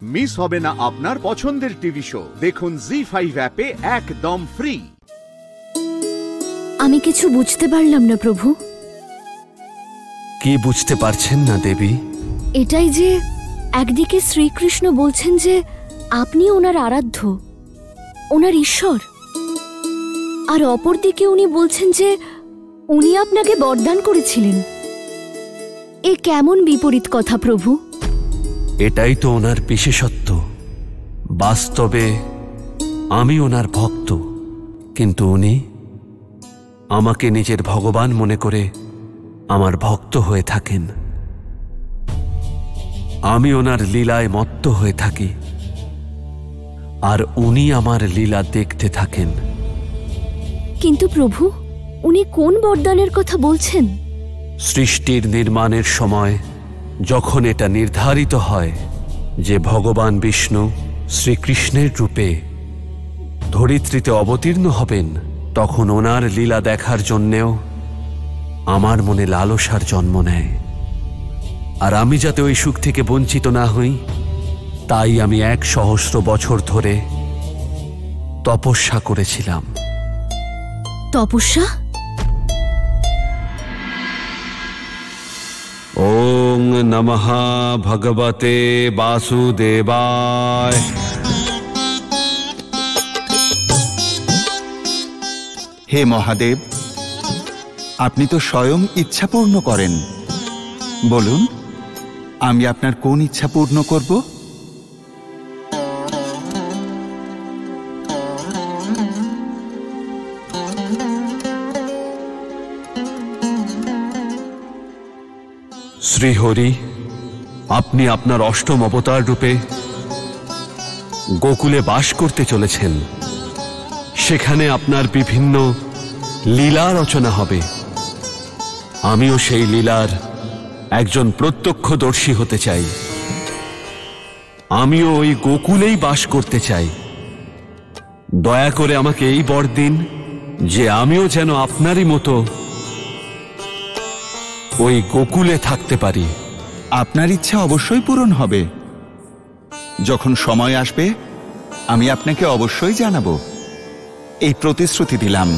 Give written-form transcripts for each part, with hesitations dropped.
Miss হবে না আপনার পছন্দের টিভি শো। দেখুন জি5 অ্যাপে একদম ফ্রি। আমি কিছু বুঝতে পারলাম না প্রভু। কি বুঝতে পারছেন না দেবী? এটাই যে একদিকে শ্রীকৃষ্ণ বলছেন যে আপনি ওনার আরাধ্য, ওনার ঈশ্বর, আর অপরদিকে উনি বলছেন যে উনি আপনাকে বরদান করেছিলেন। এ কেমন বিপরীত কথা প্রভু? এটাই তো ওনার বিশেষত্ব। বাস্তবে আমি ওনার ভক্ত, কিন্তু উনি আমাকে নিজের ভগবান মনে করে আমার ভক্ত হয়ে থাকেন। আমি ওনার লীলায় মত্ত হয়ে থাকি, আর উনি আমার লীলা দেখতে থাকেন। কিন্তু প্রভু, উনি কোন বরদানের কথা বলছেন? সৃষ্টির নির্মাণের সময় যখন এটা নির্ধারিত হয় যে ভগবান বিষ্ণু শ্রীকৃষ্ণের রূপে ধরিত্রীতে অবতীর্ণ হবেন, তখন ওনার লীলা দেখার জন্যেও আমার মনে লালসার জন্ম নেয়। আর আমি যাতে ওই সুখ থেকে বঞ্চিত না হই, তাই আমি 100 বছর ধরে তপস্যা করেছিলাম। তপস্যা? ওং নমঃ ভগবতে বাসুদেবায়। হে মহাদেব, আপনি তো স্বয়ং ইচ্ছা পূর্ণ করেন। বলুন, আমি আপনার কোন ইচ্ছা পূর্ণ করব? শ্রীহরি, আপনি আপনার অষ্টম অবতার রূপে গোকুলে বাস করতে চলেছেন। সেখানে আপনার বিভিন্ন লীলা রচনা হবে। আমিও সেই লীলার একজন প্রত্যক্ষদর্শী হতে চাই। আমিও ওই গোকুলেই বাস করতে চাই। দয়া করে আমাকে এই বর দিন যে আমিও যেন আপনারই মতো ওই গোকুলে থাকতে পারি। আপনার ইচ্ছা অবশ্যই পূরণ হবে। যখন সময় আসবে আমি আপনাকে অবশ্যই জানাবো। এই প্রতিশ্রুতি দিলাম।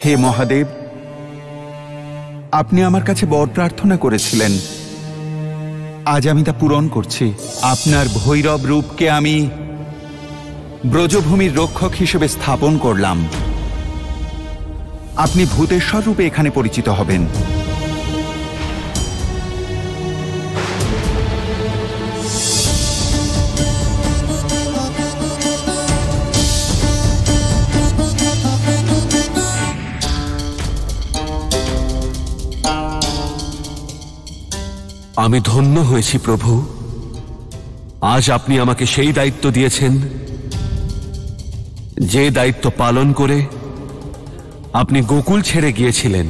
হে মহাদেব, আপনি আমার কাছে বর প্রার্থনা করেছিলেন। আজ আমি তা পূরণ করছি। আপনার ভৈরব রূপকে আমি ব্রজভূমির রক্ষক হিসেবে স্থাপন করলাম। আপনি ভূতেশ্বর রূপে এখানে পরিচিত হবেন। আমি ধন্য হয়েছি প্রভু। আজ আপনি আমাকে সেই দায়িত্ব দিয়েছেন, যে দায়িত্ব পালন করে আপনি গোকুল ছেড়ে গিয়েছিলেন।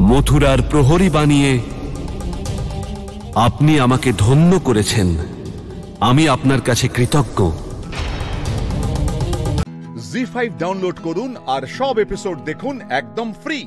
মথুরার প্রহরী বানিয়ে আপনি আমাকে ধন্য করেছেন। আমি আপনার কাছে কৃতজ্ঞ। জি5 ডাউনলোড করুন আর সব এপিসোড দেখুন একদম ফ্রি।